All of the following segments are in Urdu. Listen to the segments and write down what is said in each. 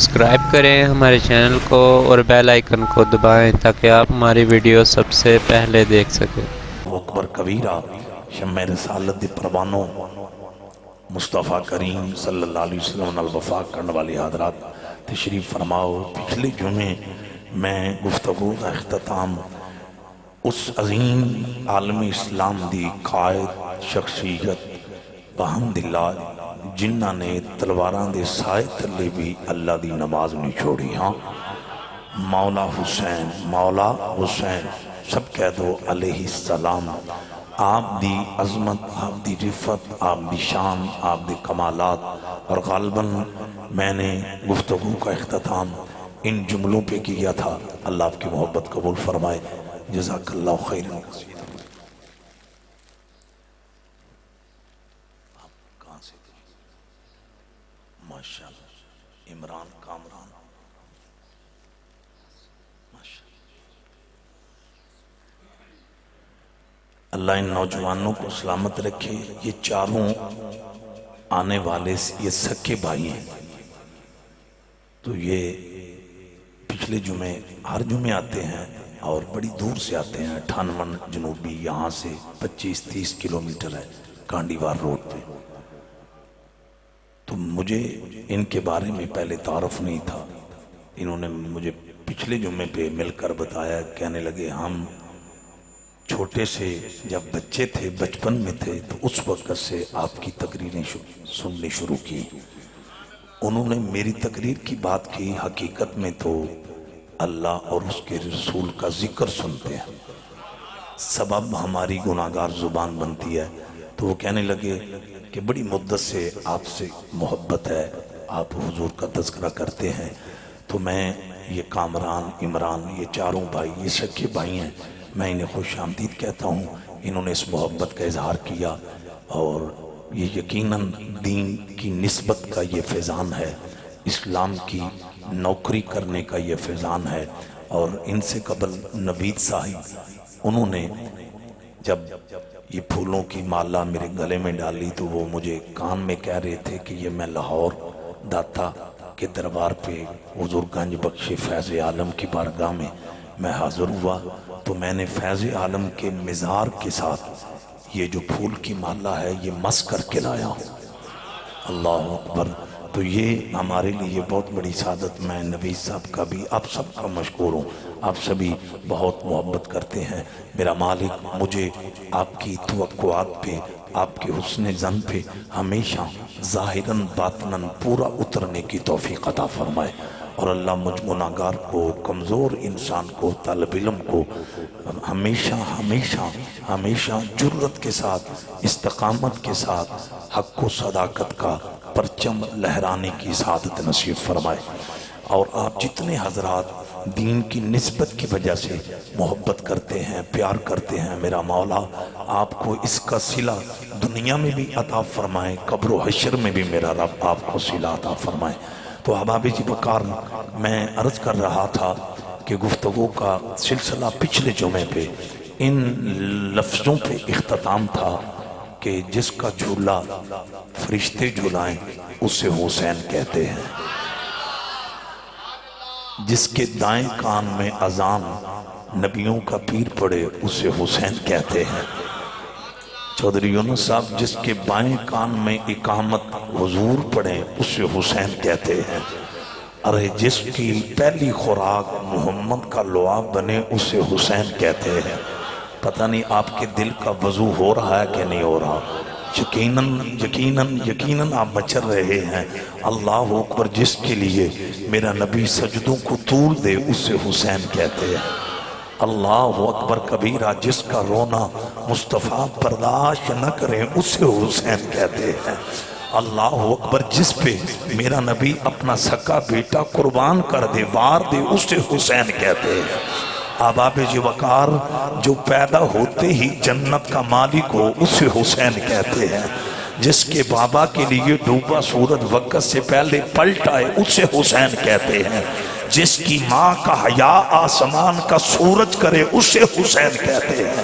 سبسکرائب کریں ہمارے چینل کو اور بیل آئیکن کو دبائیں تاکہ آپ ہماری ویڈیو سب سے پہلے دیکھ سکیں۔ اکبر کبیرہ شمع رسالت دی پروانوں مصطفیٰ کریم صلی اللہ علیہ وسلم الوفا کرنے والی حضرات تشریف فرماؤ۔ پچھلے جمعے میں گفتگو کا اختتام اس عظیم عالم اسلام دی قائد شخصیت بحمداللہ جنہ نے تلواراں دے سائے تلے بھی اللہ دی نماز نہیں چھوڑی، ہاں مولا حسین سب کہہ دو علیہ السلام۔ آپ دی عظمت، آپ دی رفت، آپ دی شان، آپ دی کمالات، اور غالباً میں نے گفتگو کا اختتام ان جملوں پہ کیا تھا۔ اللہ آپ کی محبت قبول فرمائے، جزاک اللہ خیر۔ کہاں سے ماشاءاللہ عمران کامران، اللہ ان نوجوانوں کو سلامت رکھے۔ یہ چاروں آنے والے یہ سکے بھائی ہیں، تو یہ پچھلے جمعے ہر جمعے آتے ہیں اور بڑی دور سے آتے ہیں۔ 98 جنوبی یہاں سے 25-30 کلومیٹر ہے کانڈیوار روڈ پہ۔ تو مجھے ان کے بارے میں پہلے تعارف نہیں تھا، انہوں نے مجھے پچھلے جمعے پہ مل کر بتایا، کہنے لگے ہم چھوٹے سے جب بچے تھے، بچپن میں تھے، تو اس وقت سے آپ کی تقریریں سننے شروع کی۔ انہوں نے میری تقریر کی بات کی، حقیقت میں تو اللہ اور اس کے رسول کا ذکر سنتے ہیں، سبب ہماری گناہگار زبان بنتی ہے۔ تو وہ کہنے لگے کہ بڑی مدت سے آپ سے محبت ہے، آپ حضور کا تذکرہ کرتے ہیں۔ تو میں یہ کامران، عمران، یہ چاروں بھائی، یہ سکے بھائی ہیں، میں انہیں خوش آمدید کہتا ہوں۔ انہوں نے اس محبت کا اظہار کیا، اور یہ یقیناً دین کی نسبت کا یہ فیضان ہے، اسلام کی نوکری کرنے کا یہ فیضان ہے۔ اور ان سے قبل نوید صاحب، انہوں نے جب یہ پھولوں کی مالا میرے گلے میں ڈالی تو وہ مجھے کان میں کہہ رہے تھے کہ یہ میں لاہور داتا کے دربار پہ حضور گنج بخش فیض عالم کی بارگاہ میں حاضر ہوا، تو میں نے فیض عالم کے مزار کے ساتھ یہ جو پھول کی مالا ہے یہ مس کر کے لایا ہوں۔ اللہ اکبر۔ تو یہ ہمارے لیے بہت بڑی سعادت۔ میں نوید صاحب کا بھی آپ سب کا مشکور ہوں، آپ سبھی بہت محبت کرتے ہیں۔ میرا مالک مجھے آپ کی توقعات پہ، آپ کے حسن ظن پہ ہمیشہ ظاہراً باطناً پورا اترنے کی توفیق عطا فرمائے، اور اللہ مجھ گناہگار کو، کمزور انسان کو، طالب علم کو ہمیشہ ہمیشہ ہمیشہ جرت کے ساتھ، استقامت کے ساتھ حق و صداقت کا پرچم لہرانے کی سعادت نصیب فرمائے۔ اور آپ جتنے حضرات دین کی نسبت کی وجہ سے محبت کرتے ہیں، پیار کرتے ہیں، میرا مولا آپ کو اس کا صلہ دنیا میں بھی عطا فرمائے، قبر و حشر میں بھی میرا رب آپ کو صلہ عطا فرمائے۔ تو احباب جی وقار، میں عرض کر رہا تھا کہ گفتگو کا سلسلہ پچھلے جمعے پہ ان لفظوں پہ اختتام تھا کہ جس کا جھولا فرشتے جھلائیں اسے حسین کہتے ہیں، جس کے دائیں کان میں اذان نبیوں کا پیر پڑے اسے حسین کہتے ہیں۔ چودھری یونس صاحب، جس کے بائیں کان میں اقامت حضور پڑے اسے حسین کہتے ہیں۔ ارے جس کی پہلی خوراک محمد کا لعاب بنے اسے حسین کہتے ہیں۔ پتہ نہیں آپ کے دل کا وضو ہو رہا ہے کہ نہیں ہو رہا، یقیناً یقیناً یقیناً آپ مچر رہے ہیں۔ اللہ اکبر، جس کے لیے میرا نبی سجدوں کو طول دے اسے حسین کہتے ہیں۔ اللہ اکبر کبیرہ، جس کا رونا مصطفیٰ برداشت نہ کریں اسے حسین کہتے ہیں۔ اللہ اکبر، جس پہ میرا نبی اپنا سکا بیٹا قربان کر دے، وار دے، اسے حسین کہتے ہیں۔ احباب جی وقار، جو پیدا ہوتے ہی جنت کا مالک ہو اسے حسین کہتے ہیں۔ جس کے بابا کے لیے ڈوبا سورج وقت سے پہلے پلٹ آئے اسے حسین کہتے ہیں۔ جس کی ماں کا حیا آسمان کا سورج کرے اسے حسین کہتے ہیں۔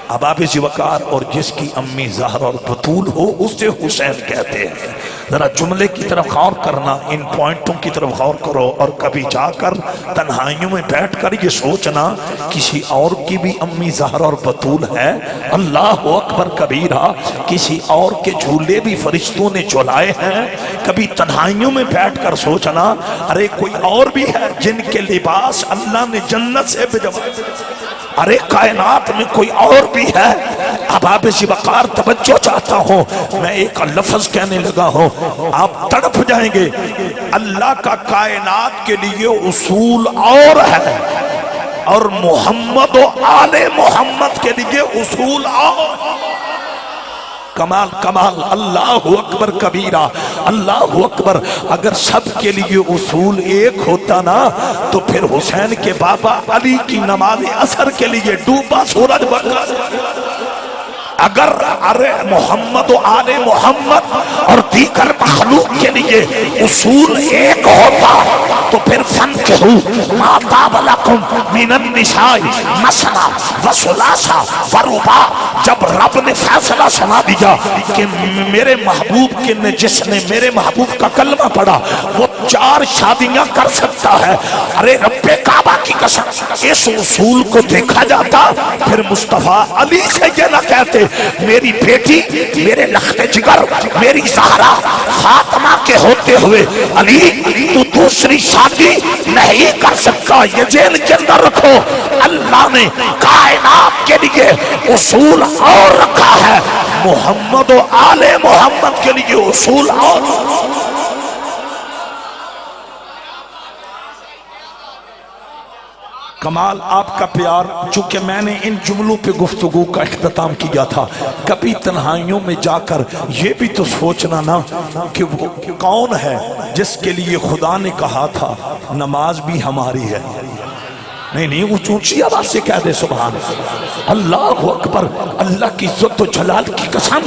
احباب جی وقار، اور جس کی امی زہرا اور بطول ہو اسے حسین کہتے ہیں۔ ذرا جملے کی طرف غور کرنا، ان پوائنٹوں کی طرف غور کرو، اور کبھی جا کر تنہائیوں میں بیٹھ کر یہ سوچنا کسی اور کی بھی امی زہرا اور بطول ہے، اللہ اکبر کبیرہ، کسی اور کے جھولے بھی فرشتوں نے جھولائے ہیں۔ کبھی تنہائیوں میں بیٹھ کر سوچنا ارے کوئی اور بھی ہے جن کے لباس اللہ نے جنت سے بھجوائے، ارے کائنات میں کوئی اور بھی ہے۔ اب آپ اسی وقار توجہ چاہتا ہوں، میں ایک لفظ کہنے لگا ہوں، آپ تڑپ جائیں گے۔ اللہ کا کائنات کے لیے اصول اور ہے، اور محمد و آل محمد کے لیے اصول اور۔ کمال کمال، اللہ اکبر کبیرہ، اللہ اکبر۔ اگر سب کے لیے اصول ایک ہوتا نا تو پھر حسین کے بابا علی کی نماز عصر کے لیے ڈوبا سورج بکا۔ اگر ارے محمد و آل محمد اور دیگر مخلوق کے لیے اصول ایک ہوتا تو پھر فانکحوا ما طاب لکم من النساء مثنی وثلاث ورباع۔ جب رب نے فیصلہ سنا دیا کہ میرے محبوب کے جس نے میرے محبوب کا کلمہ پڑھا وہ 4 شادیاں کر سکتا ہے، ارے رب کعبہ کی قسم اس اصول کو دیکھا جاتا پھر مصطفیٰ علی سے یہ نہ کہتے میری بیٹی، میرے لخت جگر، میری زہرا فاطمہ کے ہوتے ہوئے علی تو دوسری شادی نہیں کر سکتا۔ یہ ذہن کے اندر رکھو، اللہ نے کائنات کے لیے اصول اور رکھا ہے، محمد و آل محمد کے لیے اصول اور۔ کمال آپ کا پیار، چونکہ میں نے ان جملوں پہ گفتگو کا اختتام کیا تھا، کبھی تنہائیوں میں جا کر یہ بھی تو سوچنا نا کہ وہ کون ہے جس کے لیے خدا نے کہا تھا نماز بھی ہماری ہے۔ نہیں وہ اونچی آواز سے کہہ دے سبحان اللہ اکبر، اللہ کی عزت و جلال کی قسم۔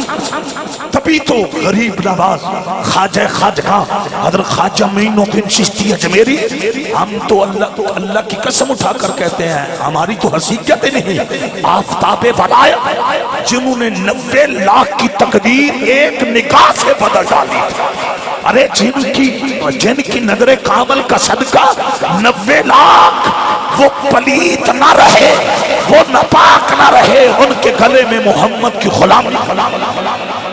تبھی تو غریب نواز خواجہ خواجگاہ حضرت خواجہ معین الدین چشتی اجمیری، ہم تو اللہ کی قسم اٹھا کر کہتے ہیں ہماری تو حیثیت نہیں، آفتاب ولایت جنہوں نے 90 لاکھ کی تقدیر ایک نگاہ سے بدل ڈالی، ارے جن کی نظر کامل کا صدقہ 90 لاکھ وہ پلیت نہ رہے، وہ ناپاک نہ رہے، ان کے گلے میں محمد کی غلامی۔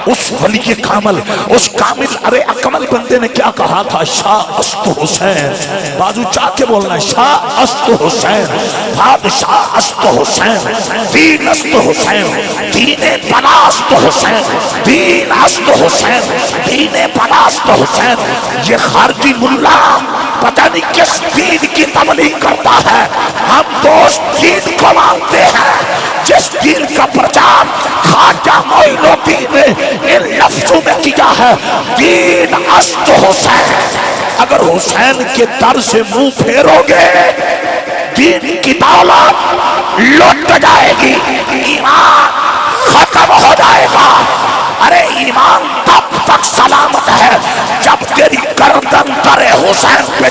اس ولی کامل، اس کامل ارے اکمل بندے نے کیا کہا تھا؟ شاہ است حسین، بازو چاہ کے بولنا ہے، شاہ است حسین، بادشاہ است حسین، دین است حسین، دین پناہ است حسین، دین است حسین، دین پناہ است حسین۔ یہ خارجی ملا پتہ نہیں کس دین کی تبلیغ کرتا ہے، ہم تو اس دین کو مانتے ہیں جس دین کا پرچار خواجہ معین الدین نے ان لفظوں میں کیا ہے، دین است حسین۔ اگر حسین کے در سے منہ پھیرو گے دین کی دولت لٹ جائے گی، ایمان ختم ہو جائے گا۔ ارے ایمان تب تک سلامت ہے جب تیری گردن در حسین پہ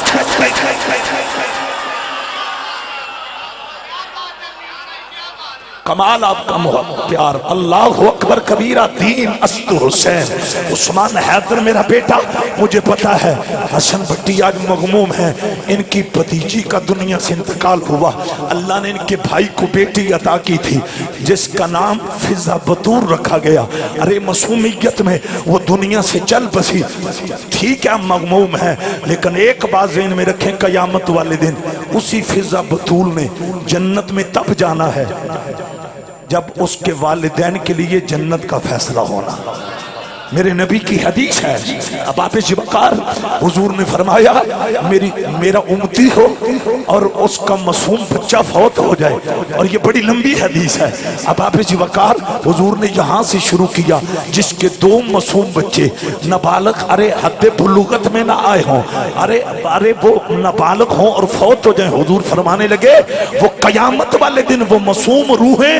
کمال آپ کا پیار، اللہ اکبر کبیرہ، دین است حسین۔ عثمان حیدر میرا بیٹا، مجھے پتا ہے حسن بھٹی آج مغموم ہے، ان کی بھتیجی کا دنیا سے انتقال ہوا، اللہ نے ان کے بھائی کو بیٹی عطا کی تھی جس کا نام فضہ بطور رکھا گیا۔ ارے معصومیت میں وہ دنیا سے چل بسی، ٹھیک ہے مغموم ہے، لیکن ایک بات ذہن میں رکھیں، قیامت والے دن اسی فضہ بطول نے جنت میں تب جانا ہے جب اس کے والدین کے لیے جنت کا فیصلہ ہونا۔ میرے نبی کی حدیث ہے، اب آپ وقار حضور نے فرمایا میرا امتی ہو اور اس کا معصوم بچہ فوت ہو جائے، اور یہ بڑی لمبی حدیث ہے۔ اب آپ وقار حضور نے یہاں سے شروع کیا، جس کے 2 معصوم بچے نابالغ ارے حد بلوغت میں نہ آئے ہوں، ارے وہ نابالغ ہوں اور فوت ہو جائیں، حضور فرمانے لگے وہ قیامت والے دن وہ معصوم روحیں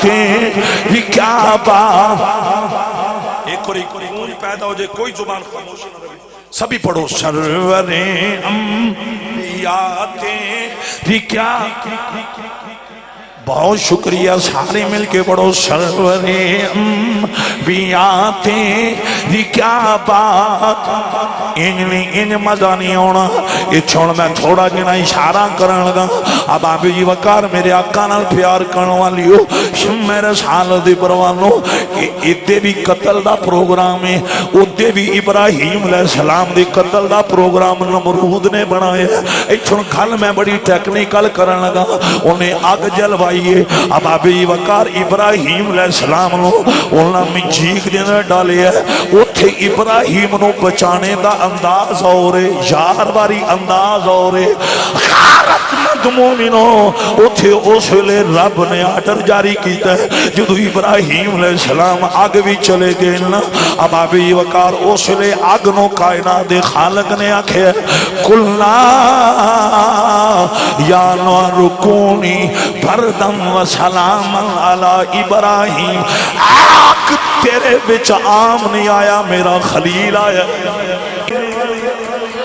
تیری کیا بات. ایک اور گونج پیدا ہو جائے کوئی زبان خاموش نہ رہے سبھی پڑھو. سرور انبیاء تیری کیا. بہت شکریہ سارے مل کے پڑھو. سرور انبیاء تیری کیا بات. انج مزہ نہیں ہونا. یہ چھوڑ میں تھوڑا جنا اشارہ کرن لگا. اب آپ جی وقار میرے آقا نال پیار کرنے والی ہو میرے سال دی پروانو ادھے بھی قتل دا پروگرام ہے. ادھے بھی ابراہیم علیہ السلام دی قتل دا پروگرام نمرود نے بنایا. چھوڑ گھل میں بڑی ٹیکنیکل کرن لگا. انہیں آگ جلوائی. اب ابھی وقار ابراہیم علیہ السلام نو انہاں منجیک دینا ڈالے ہے. اتھے ابراہیم نو بچانے دا انداز اور یار باری انداز اور غارت مند مومنو. اتھے اس لئے رب نے آرڈر جاری کیتا ہے جدو ابراہیم علیہ السلام آگ بھی چلے گئے نا. اب ابھی وقار اس لئے آگ نو کائنات دے خالق نے آکھے کلنا یا نار کونی بردن و سلام علی ابراہیم. آگ تیرے بچ عام نہیں آیا میرا خلیل آیا.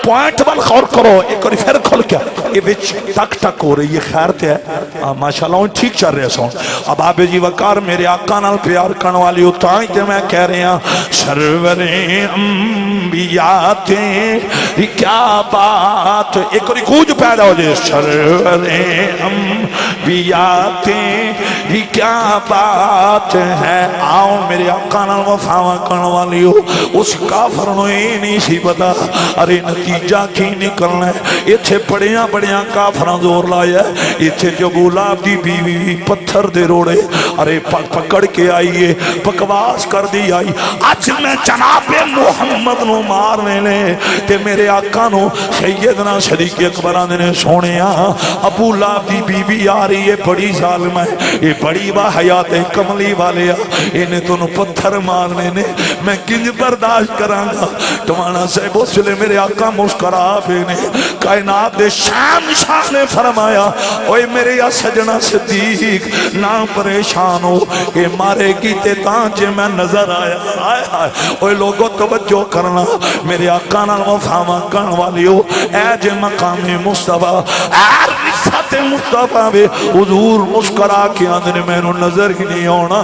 پوائنٹ بل خور کرو. ایک اور پھر کھل کیا یہ بچ ٹک ٹک ہو رہی ہے. خیر تے ہے ماشاءاللہ ٹھیک چل رہے سون. اب آپ جی وقار میرے آقا نال پیار کرنے والی اتائی تے میں کہہ رہے ہیں سرور انبیاء تیری کیا بات. ایک اور گونج پیدا ہو جائے. سرور انبیاء تیری کیا بات ہے. آؤ میرے آقا نال وفا کرنے والی ہو. اس کافر نو یہ نہیں سی پتا ارے نتیجہ کی نکلنا ہے. اتھے بڑیاں بڑیاں کافران زور لایا ہے. اتھے جو گلاب دی بیوی پتھر دے روڑے ارے پکڑ کے آئیے بکواس کر دی آئی. آج میں جناب محمد نو مارنے لے تے میرے آقا نو سیدنا صدیق اکبر نے سونیا ابو لہب دی بیوی آ رہی ہے بڑی ظالم ہے. یہ بڑی با حیات کملی والے انہیں تو پتھر مارنے نے میں کنج برداشت کرانگا. تمہانا صاحب اس لئے میرے آقا مسکرا پینے کائنات دے شان نے فرمایا اوے میرے یا سجنہ صدیق نہ پریشان ہو اے مارے گی تے تانجے میں نظر آیا. اوے لوگوں توجہ کرنا میرے آقا نال وفا کرن والی ہو. اے جے مقام مصطفیٰ اے رفعت مصطفیٰ بے حضور مسکرا کے آدھنے میں نو نظر ہی نہیں ہونا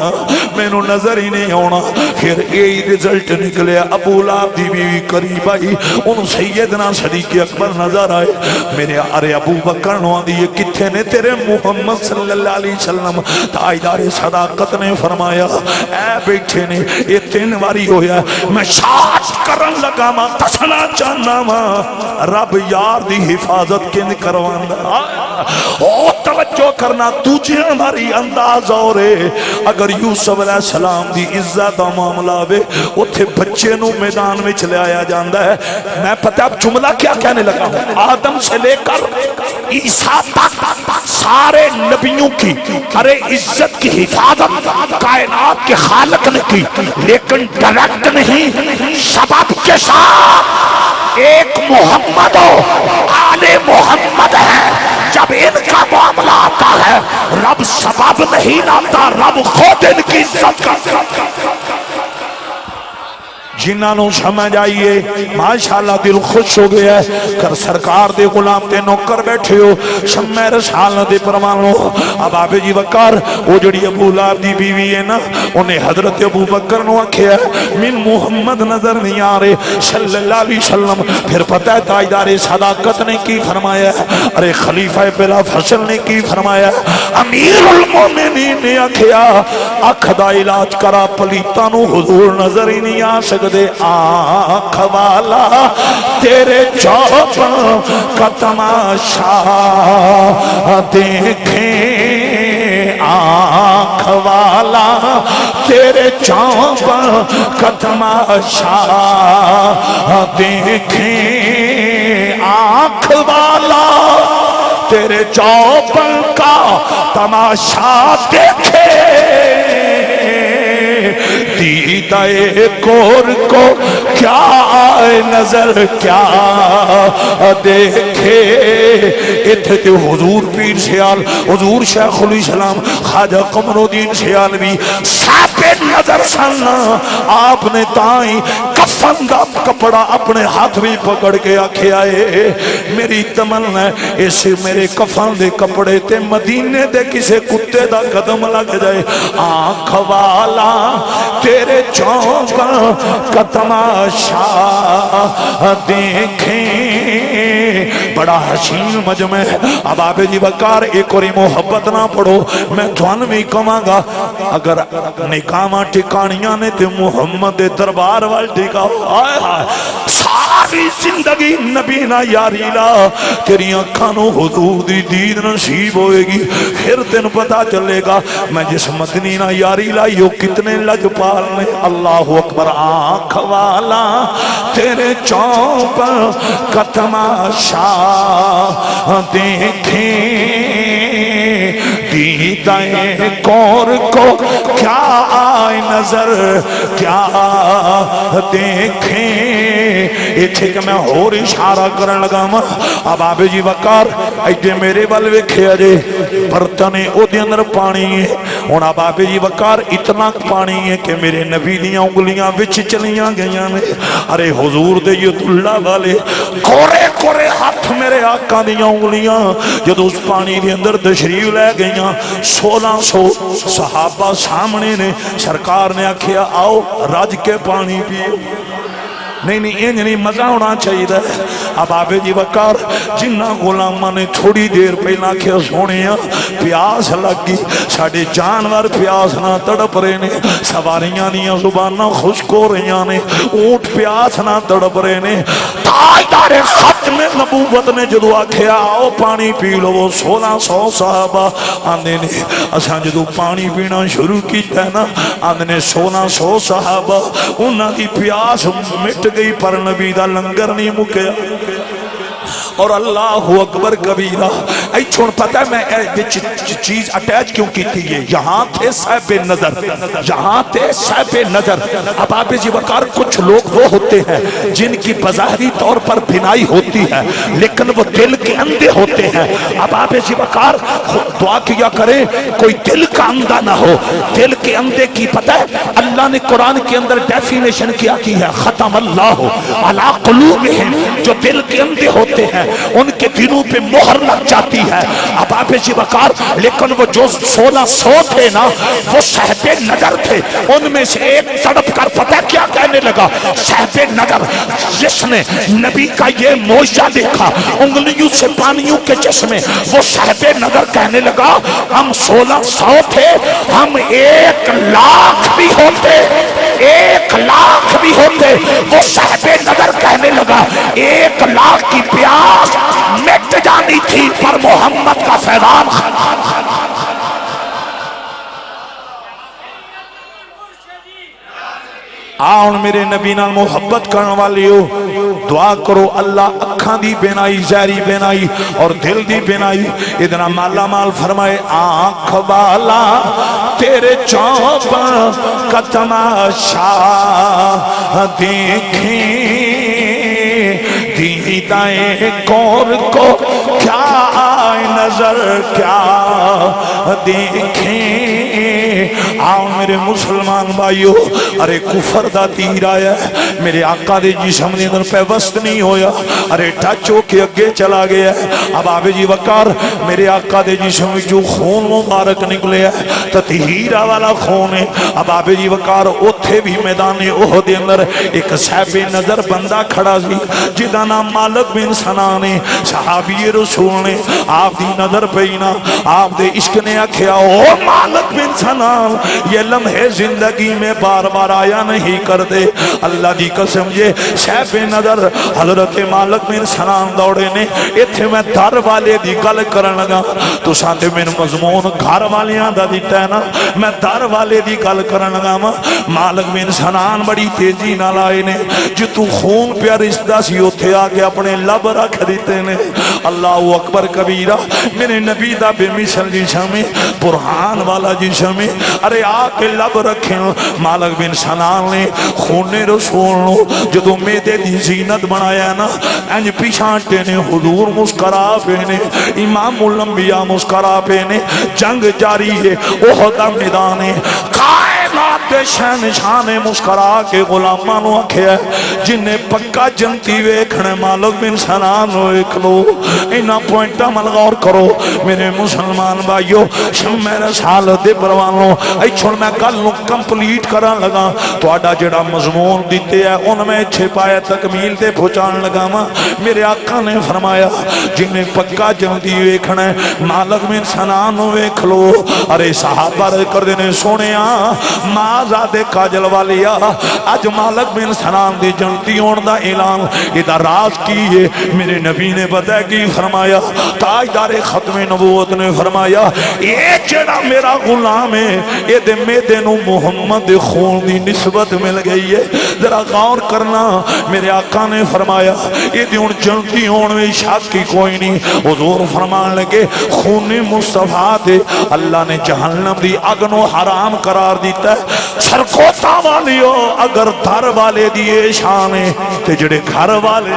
میں نو نظر ہی نہیں ہونا. پھر یہی رزلٹ نکلے ابو لہب دی بیوی قریب آئی ان سیدنا صدیق اکبر نظر آئے. میرے ارے ابو بکر نو آدھی یہ کتھے نے تیرے محمد صلی اللہ علیہ وسلم. تائیدار صداقت نے فرمایا اے بیٹھے نے یہ 3 باری ہویا میں شاٹ کرن لگا ماں تسنا چاہنا ماں رب یار دی حفاظت کن کروانا. او توجہ کرنا تجھے ہماری انداز اور اگر یوسف علیہ السلام دی عزت معاملہ ہوئے اتھے بچے نو میدان میں چلے آیا جاندہ ہے. میں پتہ اب جملہ کیا کہنے لگا ہوں. آدم سے لے کر عیسیٰ تک سارے نبیوں کی ارے عزت کی حفاظت کائنات کے خالق نے کی لیکن ڈائریکٹ نہیں سبب کے ساتھ. ایک محمد آل محمد ہے. جب ان کا معاملہ آتا ہے رب سبب نہیں لاتا رب خود ان کی عزت کرتا. جنہوں سمجھ آئیے ماشاءاللہ دل خوش ہو گیا ہے. کر سرکار دے غلام تے نوکر بیٹھے ہو شمع رسال دے پروانو. اب آپ جی وقار وہ جڑی ابو لہب دی بیوی ہے نا انہیں حضرت ابو بکر نو آکھیا من محمد نظر نہیں آ رہے صلی اللہ علیہ وسلم. پھر پتہ ہے تائیدار صداقت نے کی فرمایا ارے خلیفہ بلا فصل نے کی فرمایا امیر المومنین نے آکھیا اکھ دا علاج کرا پلیتاں نو حضور نظر ہی نہیں آ سکتا دے آنکھ والا تیرے چوپن کا تماشا دیکھیں. آنکھ والا تیرے چوپن کا تماشا دیکھیں. آنکھ والا تیرے چوپن کا تماشا دیکھیں. دیدائے کور کو کیا آئے نظر کیا دیکھے اتھے تے حضور پیر سیال حضور شیخ الاسلام خواجہ قمر الدین سیالوی ساپے نظر سننا آپ نے تائیں کفن دا کپڑا اپنے ہاتھ بھی پکڑ کے آکھے آئے میری تمنا ہے اس میرے کفن دے کپڑے تے مدینے دے کسے کتے دا قدم لگ جائے آنکھ والا تیرے چونکا کا تماشا دیکھیں بڑا حسین مجمع ہے اب آپ جی بکار ایک اور محبت نہ پڑھو میں تھوان بھی کماں گا اگر نکامہ ٹکانیاں نے تے محمد دربار وال ٹکاؤ آئے آئے ساری زندگی نبی نہ یاری لا تیری آنکھانوں حضور دی دید نصیب ہوئے گی پھر تین پتا چلے گا میں جس مدنی نہ یاری لائیو کتنے لجپال نے اللہ اکبر آنکھ والا تیرے چوپ کا تماشا دیکھیں دیدائیں کور کو کیا آئے نظر کیا دیکھیں ایتھے کہ میں اور اشارہ کرن لگا ماں اب آبے جی وقار ایڈے میرے بل ویکھے اجے برتنے او دے اندر پانی ہے اور اب آبے جی وقار اتنا پانی ہے کہ میرے نبی دیاں انگلیاں وچ چلیاں گئیاں نے ارے حضور دے یہ اللہ والے کورے کورے ہاتھ میرے آقا دیاں انگلیاں جدو اس پانی دے اندر تشریف لے گئیاں 1600 صحابہ سامنے نے سرکار نے آکھیا آؤ رج کے پانی پیو نہیں نہیں نہیں مزہ ہونا چاہیے دا اب آبے جی وقار جنہ غلامہ نے تھوڑی دیر پہلا کیا سونیا پیاس لگی ساڑھے جانور پیاس نہ تڑپ رہے نے سواریاں دیا زبانہ خشک ہو رہیاں نے اونٹ پیاس نہ تڑپ رہے نے تاجدار ختم نبوت نے جدو آکھیا آؤ پانی پی لو وہ 1600 صحابہ آندے نے اساں جدو پانی پینا شروع کیتا ہے نا آندے نے 1600 صحابہ انہاں دی پیاس مٹ گئی پر نبی دا لنگر نہیں مکیا اور اللہ اکبر کبیرہ ای چھوڑ پتہ ہے میں چیز اٹیچ کیوں کی تھی یہ یہاں تھے صاحب نظر یہاں تھے صاحب نظر اب آپ جی وقار کچھ لوگ وہ ہوتے ہیں جن کی بظاہری طور پر بینائی ہوتی ہے لیکن وہ دل کے اندھے ہوتے ہیں اب آپ جی وقار دعا کیا کریں کوئی دل کا اندھا نہ ہو دل کے اندھے کی پتہ ہے اللہ نے قرآن کے اندر ڈیفینیشن کیا کی ہے ختم اللہ علی قلوبہم جو دل کے اندھے ہوتے ہیں ان کے دلوں پہ مہر لگ جاتی ہے اب آپ جی وقار لیکن وہ جو 1600 تھے نا وہ صاحب نظر تھے ان میں سے ایک تڑپ کر پتہ کیا کہنے لگا صاحب نظر جس نے نبی کا یہ معجزہ دیکھا انگلیوں سے پانیوں کے چشمے وہ صاحب نظر کہنے لگا ہم 1600 تھے ہم 1,00,000 بھی ہوتے 1,00,000 بھی ہوتے وہ صاحب نظر کہنے لگا 1,00,000 کی پیاس مٹ جانی تھی پر محمد کا فیضان آؤں میرے نبی نال محبت کرنے والی ہو دعا کرو اللہ اکھاں دی بینائی زہری بینائی اور دل دی بینائی ادنا مالا مال فرمائے آنکھ والا تیرے چوپ کا تماشا دیکھیں دیدائیں کور کو کیا آئے نظر کیا دیکھیں آؤ میرے مسلمان بھائیو ارے کفر دا تیر آیا ہے میرے آقا دے جسم دے اندر پیوست نہیں ہویا ارے ٹچو کے اگے چلا گیا ہے اب آبے جی وقار میرے آقا دے جسم جو خون مبارک نکلے ہے تطہیرہ والا خون ہے اب آبے جی وقار اتھے بھی میدان احد دے اندر ایک صاحب نظر بندہ کھڑا سی جدا نام مالک بن سنان ہے صحابی رسول نے آپ دی نظر پینا آپ دے عشق نے آکھیا او مالک بن سنان یہ لمحے زندگی میں بار بار آیا نہیں کر دے اللہ دی قسم یہ صاحب نظر حضرت مالک بن سنان دوڑے نے ایتھے میں در والے دی گل کرن لگا تو ساتھ میں مضمون گھر والیاں دا دیتا ہے نا میں در والے دی گل کرن لگا مالک بن سنان بڑی تیزی نہ لائے نے جو تو خون پیا رشتہ سی اتھے آگے اپنے لب رکھ دیتے نے اللہ اکبر کبیرہ میرے نبی دا بے مثل جسم برہان والا جسم ارے دریا کے لب رکھیں مالک بن سنان نے خون رسول نو جدو میدے دی زینت بنایا نا انج پیچھانٹے نے حضور مسکرا پہ نے امام الانبیاء مسکرا پہ نے جنگ جاری ہے احد میدان ہے کائنات دے شہنشاہ مسکرا کے غلاماں نو آکھیا جنہیں پکا جنتی ویکھنے مالک بن سنان نو ایک لو انہاں پوائنٹا مل غور کرو میرے مسلمان بھائیو شمع رسالت دے پروانوں اے چھوڑ میں کل نو کمپلیٹ کران لگا تو آڈا جڑا مضمون دیتے ہیں ان میں چھپایا تکمیل دے پھوچان لگا ماں میرے آقا نے فرمایا جنہیں پکا جلدی ویکھنا ہے مالک بن سنانو ویکھ لو ارے صحابہ کر دینے سونیا ماں زادے کاجل والیا اج مالک بن سنان دی جلدی ہون دا اعلان ادھا راز کی ہے میرے نبی نے بتایا کی فرمایا تاجدار ختم نبوت نے فرمایا یہ جڑا میرا غلام ہے یہ دے میدے نو محمد خون دی نسبت مل گئی ہے ذرا غور کرنا میرے آقا نے فرمایا یہ دیون جلدی ہون میں شک کی کوئی نہیں حضور فرمان لگے خون مصطفیٰ دے اللہ نے جہنم دی اگنو حرام قرار دیتا ہے سرکوتا والیو اگر دھر والے دیئے شانے تے جڑے گھر والے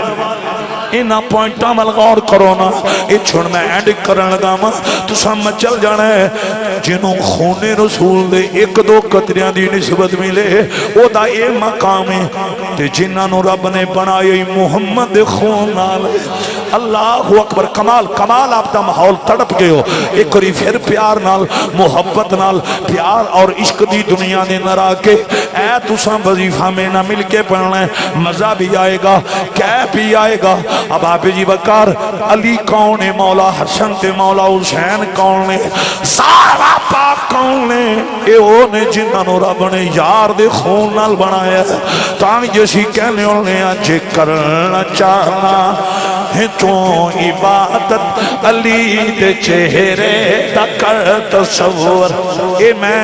اینا پوائنٹا مل غور کرو نا یہ چھوڑ میں اینڈ کرن لگا ماں تو سمجھ چل جانا ہے جنہوں خون رسول دے ایک دو قطریاں دی نسبت ملے او دا اے مقام ہے تے جنہوں رب نے بنائی محمد خون نال اللہ اکبر کمال کمال آپ دا ماحول تڑپ گئے ہو ایک کری پھر پیار نال محبت نال پیار اور عشق دی دنیا نے نرا کے اے تساں وظیفہ میں نہ مل کے پڑھنا ہے مزہ بھی آئے گا کیف بھی آئے گا اب آپ جی بکار علی کون ہے مولا حسن تے مولا حسین کون ہے سارا پاک کون ہے اے او نے جنہوں رب نے یار دے خون نال بنایا ہے تاں جیسی کہنے ہونے آجے کرنا چاہنا ہے تو عبادت علی دے چہرے دا کر تصور اے میں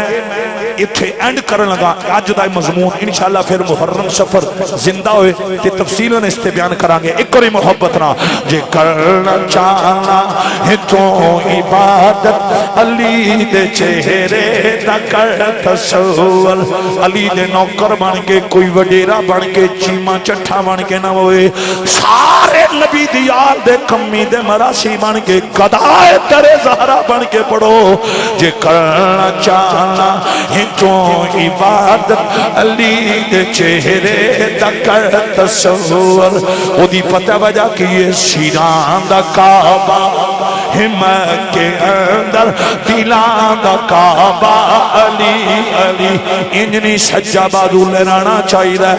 اتھے اینڈ کرن لگا آج دا مضمون انشاءاللہ پھر محرم سفر زندہ ہوئے تے تفصیلوں نے اس تے بیان کرانگے ایک کوئی محبت نہ جے کرنا چاہنا ہے تو عبادت علی دے چہرے دا کر تصور علی دے نوکر بن کے کوئی وڈیرا بن کے چیمہ چٹھا بن کے نہ ہوئے سارے نبی دیار دے کمی دے مراسی بن کے قدائے ترے زہرہ بن کے پڑھو جے کرنا چاہنا ہے تو عبادت علی دے چہرے دا کر تصور او دی پتہ وجہ کہ یہ شیران دا کعبہ ہمت کے اندر دلان دا کعبہ علی علی انجنی سجا بازو لیرانا چاہی دا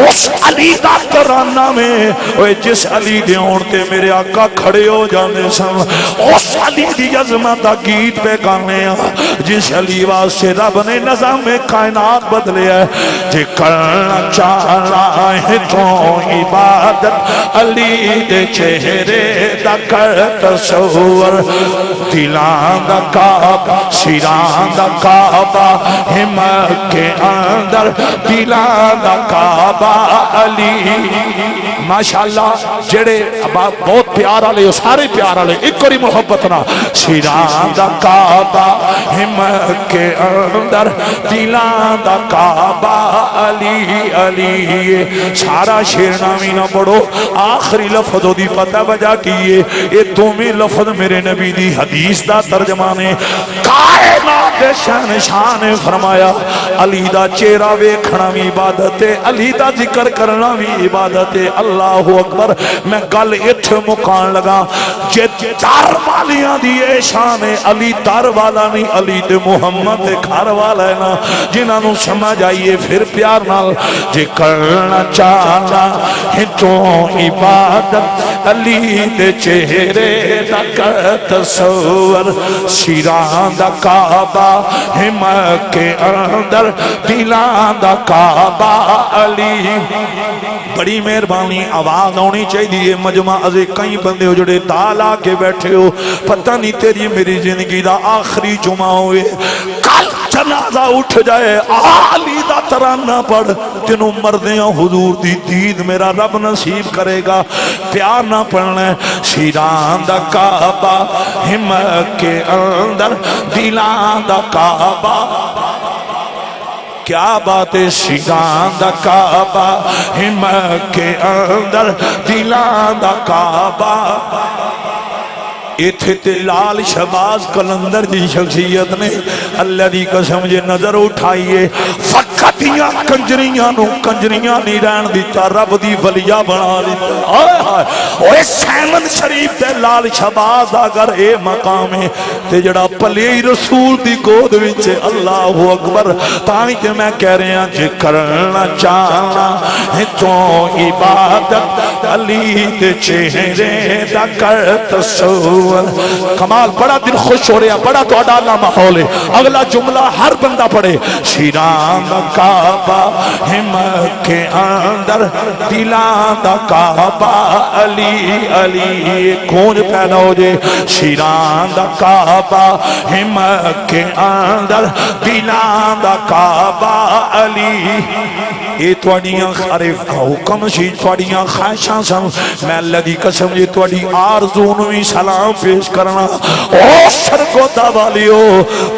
اس علی دا ترانہ میں جس علی دے اونتے میرے آقا کھڑے ہو جانے سن اس علی دی عظمت دا گیت پہ گانے جس علی واسے رب نے نظام کائنات بدلے ہے جے کرنا چاہنا ہے تو عبادت علی دے چہرے دا کر تصور دلان دا کعبہ شیران دا کعبہ ہمت کے اندر دلان دا کعبہ علی ماشاءاللہ جڑے بہت پیار آلے ہو سارے پیار آلے ایک کوئی محبت نہ شیران دا کعبہ ہمت کے اندر دلان دا کعبہ علی علی سارا شیر نامی نہ پڑھو آخری لفظ دی پتہ بجا کیے یہ دومی لفظ میرے نبی دی حدیث دا ترجمانے کائنات شان شان فرمایا علی دا چہرہ ویکھنا بھی عبادت ہے علی دا ذکر کرنا بھی عبادت ہے اللہ اکبر میں گل اتھ مکان لگا جے در والیاں دیئے شان علی در والا نہیں علی تے محمد گھر والا ہے نا جنہاں نو سمجھ آئیے پھر پیار نال جے کرنا چاہنا ہے تو عبادت علی دے چہرے دا کر تصور شیران دا کعبہ ہمت کے اندر دلان دا کعبہ علی بڑی مہربانی آواز ہونی چاہیے مجمع ازے کئی بندے ہو جڑے تالا کے بیٹھے ہو پتہ نہیں تیری میری زندگی دا آخری جمعہ ہوئے کل جنازہ اٹھ جائے علی دا ترانہ پڑھ تینوں مردیاں حضور دی دید میرا رب نصیب کرے گا پیار نہ پڑھنا شیران دا کعبہ ہمت کے اندر دلان دا کعبہ کیا بات ہے شیران دا کعبہ ہمت کے اندر دلان دا کعبہ ایتھے تے لال شہباز قلندر جی شخصیت نے اللہ دی قسم جے نظر اٹھائیے فقطیاں کنجریاں نو کنجریاں نہیں رہن دیتا رب دی ولیہ بنا دیتا آئے آئے اوہ سیمن شریف تے لال شہباز اگر اے مقام ہے تے جڑا پلی رسول دی گود وچے اللہ اکبر تاہی تے میں کہہ رہے ہیں جے کرنا چاہنا ہے تو عبادت علی تے چہرے دا کر تصور کمال بڑا دل خوش ہو رہا بڑا تو اڈالا ماحول ہے اگلا جملہ ہر بندہ پڑھے شیران دا کعبہ ہمت کے اندر دلان دا کعبہ علی علی کونج پیدا ہو جے شیران دا کعبہ ہمت کے اندر دلان دا کعبہ علی اے توڑیاں خریف حکم سی توڑیاں خواہشاں سن میں اللہ دی قسم یہ توڑی آرزونوی سلام پیش کرنا او سرکو داوالیو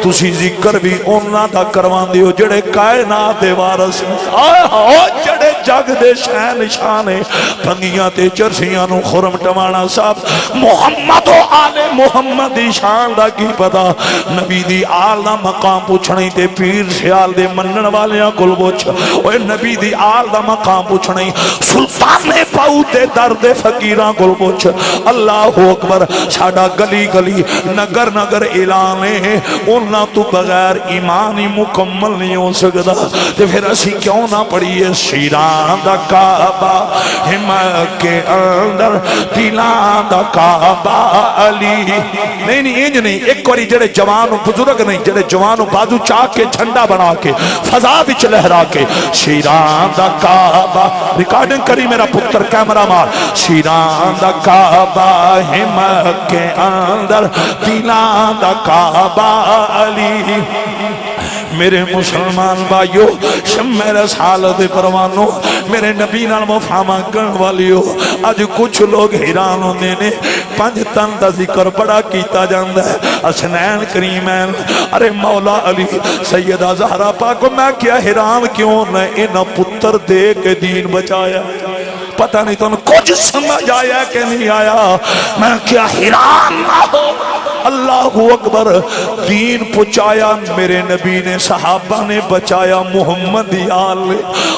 تسی ذکر بھی اونا دا کروان دیو جڑے کائنات وارث آئے او جڑے جگ دے شہن شانے پنگیاں تے چرسیاں نو خرم ٹمانا صاحب محمد و آل محمد دی شان دا کی پتا نبی دی آل دا مقام پوچھنی تے پیر سیال دے منن والیاں کل بوچھ اوے نبی دی آل دا مقام پوچھنی سلطان پاؤ تے درد فقیران کل بوچھ اللہ اکبر ساڑا گلی گلی نگر نگر اعلانے انہاں تو بغیر ایمانی مکمل نہیں ہو سکتا تے پھر اسی کیوں نہ پڑھئے شیران دا کعبہ ہمت کے اندر دلان دا کعبہ علی نہیں نہیں انج نہیں ایک کوری جڑے جوانوں بزرگ نہیں جڑے جوانوں بازو چاک کے جھنڈا بنا کے فضا بچ لہرا کے شیران دا کعبہ ریکارڈنگ کری میرا پتر کیمرہ مار شیران دا کعبہ ہمت کے اندر دلان دا کعبہ علی میرے مسلمان بھائیو شمع رسالت پروانو میرے نبی نال مفاہمہ کرن والیو آج کچھ لوگ حیران ہوندے نے پنج تن دا ذکر بڑا کیتا جاندہ ہے حسنین کریمین ارے مولا علی سیدہ زہرا پاکو میں کیا حیران کیوں نہ انہ پتر دے کے دین بچایا پتہ نہیں تو کچھ سمجھ آیا کہ نہیں آیا میں کیا حیران نہ ہو اللہ اکبر دین پچایا میرے نبی نے صحابہ نے بچایا محمد آل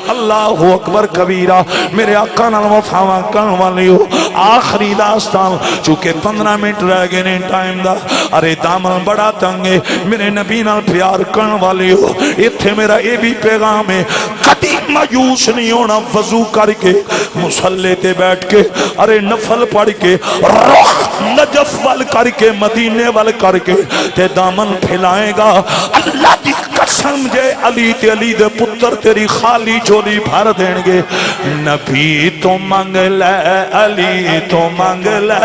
اللہ اکبر کبیرہ میرے آقا نال مفاہمہ کرن والیو آخری داستان چونکہ 15 منٹ رہ گئے نہیں ٹائم دا ارے دامن بڑا تنگے میرے نبی نال پیار کرن والیو اتھے میرا اے بھی پیغام ہے کدی مایوس نہیں ہونا وضو کر کے مصلی تے بیٹھ کے ارے نفل پڑھ کے رخ نجف وال کر کے مدینے وال کر کے تے دامن پھیلائے گا اللہ دی قسم جے علی تے علی دے پتر تیری خالی جولی بھر دیں گے نبی تو مانگ لے علی تو مانگ لے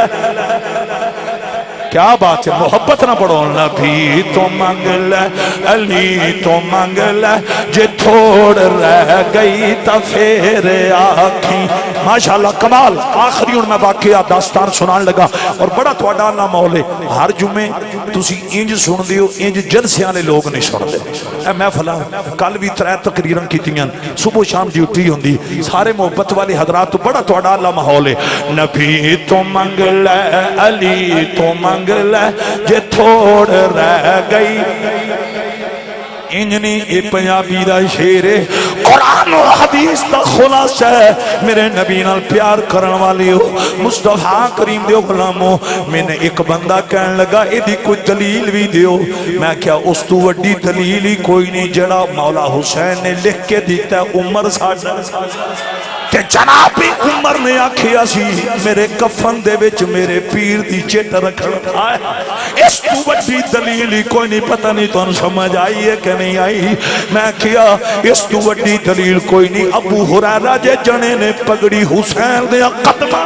کیا بات ہے محبت نہ پڑھو نبی تو مانگ لے علی تو مانگ لے جے تھوڑ رہ گئی تا پھر آکھی ماشاءاللہ کمال آخری ان میں واقعہ داستان سنان لگا اور بڑا تو اڈانا مولے ہر جمعے تسی انج سن دیو انج جلسیانے لوگ نہیں سن دے اے میں فلا کل بھی 3 تقریرن کی تیاں صبح شام ڈیوٹی ہوندی سارے محبت والے حضرات تو بڑا تو اڈانا ماحول ہے نبی تو مانگ لے علی تو مانگ لے جے تھوڑ رہ گئی انجنی اے پنجابی دا شیر قرآن و حدیث دا خلاص ہے میرے نبی نال پیار کرن والی ہو مصطفیٰ کریم دیو غلامو میں نے ایک بندہ کہن لگا اے دی کوئی دلیل بھی دیو میں کیا اس تو وڈی دلیل ہی کوئی نہیں جڑا مولا حسین نے لکھ کے دیتا ہے عمر ساڑھا کہ جناب عمر نے آکھیا سی میرے کفن دے وچ میرے پیر دی چٹ رکھن آئے اس تو بڑی دلیل ہی کوئی نہیں پتہ نہیں تو سمجھ آئی ہے کہ نہیں آئی میں کیا اس تو بڑی دلیل کوئی نہیں ابو ہریرہ جے جنے نے پگڑی حسین دے قدمہ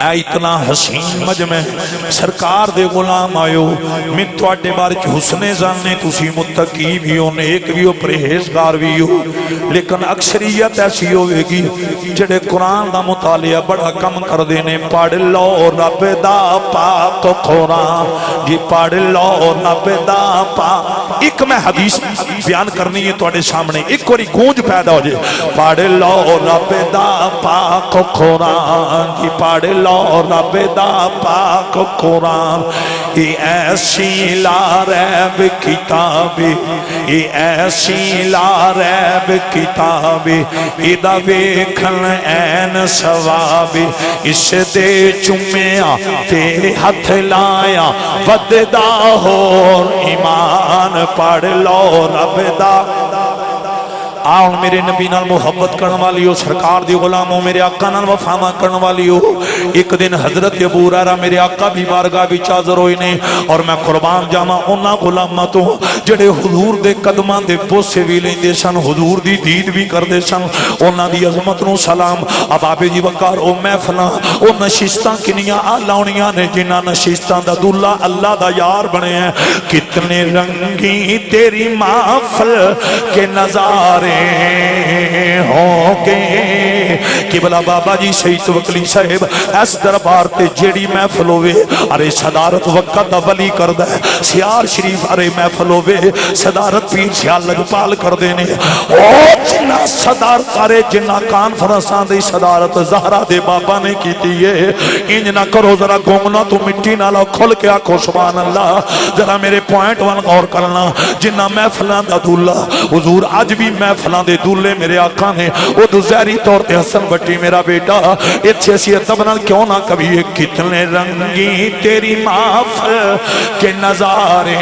اے اتنا حسین مجمع سرکار دے غلام آئیو میں توڑے بارے حسن زانے تسی متقی بھی ہو نیک بھی ہو پرہیزگار بھی ہو لیکن اکثریت ایسی ہوئے گی جڑے قرآن دا مطالعہ بڑا کم کر دینے پڑھ لو رب دا پاک قرآن جی پڑھ لو رب دا پاک ایک میں حدیث بیان کرنی ہے توڑے سامنے ایک کوری گونج پیدا ہو جائے پڑھ لو رب دا پاک قرآن جی پڑھ لو رب دا پاک قرآن یہ ایسی لا ریب کتابی یہ ایسی لا ریب کتابی ایدہ ویکھن این ثوابی اس دے چمیا تے ہتھ لایا وددا ہور ایمان پڑھ لو رب دا آؤ میرے نبی نال محبت کرنے والی ہو سرکار دی غلاموں میرے آقا نال وفامہ کرنے والی ہو ایک دن حضرت ابو ہریرہ میرے آقا بھی بارگاہ بھی چادر ہوئی نے اور میں قربان جاما انہاں غلامہ تو جڑے حضور دے قدمان دے بوسے بھی لیں دے سن حضور دی دید بھی کر دے سن انہاں دی عظمت نو سلام اب آبے جی وقار او محفلاں او نشستاں کنیاں آلاؤنیاں نے جنہاں نشستاں دا دلہ اللہ دا یار بنے ہیں کتنے رنگی تیری محفل کے نظارے ہوں گے قبلہ بابا جی سید وکلی صاحب اس دربار تے جیڑی محفل ہوئے ارے صدارت وقت دا ولی کردہ ہے سیار شریف ارے محفل ہوئے صدارت پیر سیال لگپال کر دینے او جنہ صدارت ارے جنہ کانفرنسان دے صدارت زہرہ دے بابا نے کی دیئے انج نہ کرو ذرا گونگنا تو مٹی نہ لو کھل کے آکھو سبحان اللہ ذرا میرے پوائنٹ ون غور کرنا جنہ محفلان دا دولہ حضور آج بھی محفلان دے دولے میرے آقا نے وہ تو زہری طور تے حسن بٹی میرا بیٹا اتھے سی اتبنا کیوں نہ کبھی کتنے رنگی تیری محفل کے نظارے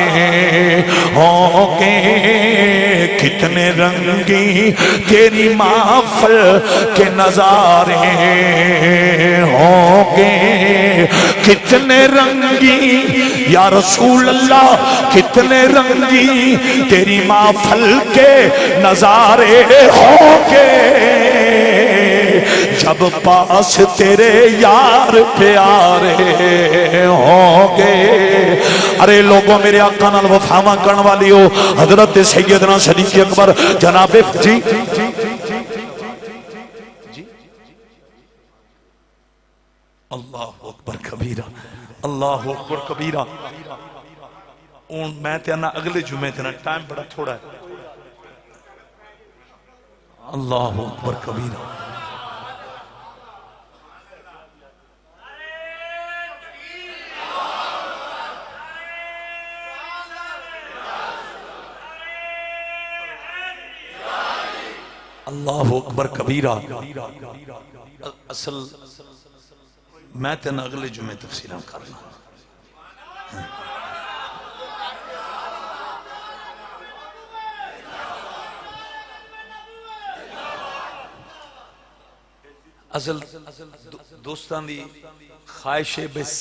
ہوں گے کتنے رنگی تیری محفل کے نظارے ہوں گے کتنے رنگی یا رسول اللہ کتنے رنگی تیری محفل کے نظارے ہوں گے جب پاس تیرے یار پیارے ہوں گے ارے لوگوں میرے آقا نال وفامہ کرن والی ہو حضرت سیدنا صدیق اکبر جناب جی اللہ اکبر کبیرہ اللہ اکبر کبیرہ میں تینا اگلے جمعے تینا ٹائم بڑا تھوڑا ہے اللہ اکبر کبیرہ اللہ اکبر کبیرہ اصل میں تینا اگلے جمعے تفصیلیں کرنا اصل دوستان دی خواہش بس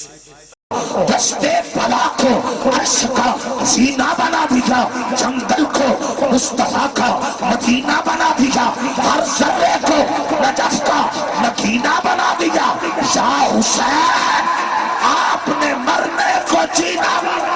دستے بلا کو عرش کا زینہ بنا دیا جنگل کو مصطفیٰ کا مدینہ بنا دیا ہر ذرے کو نجف کا نگینہ بنا دیا یا حسین آپ نے مرنے کو جینا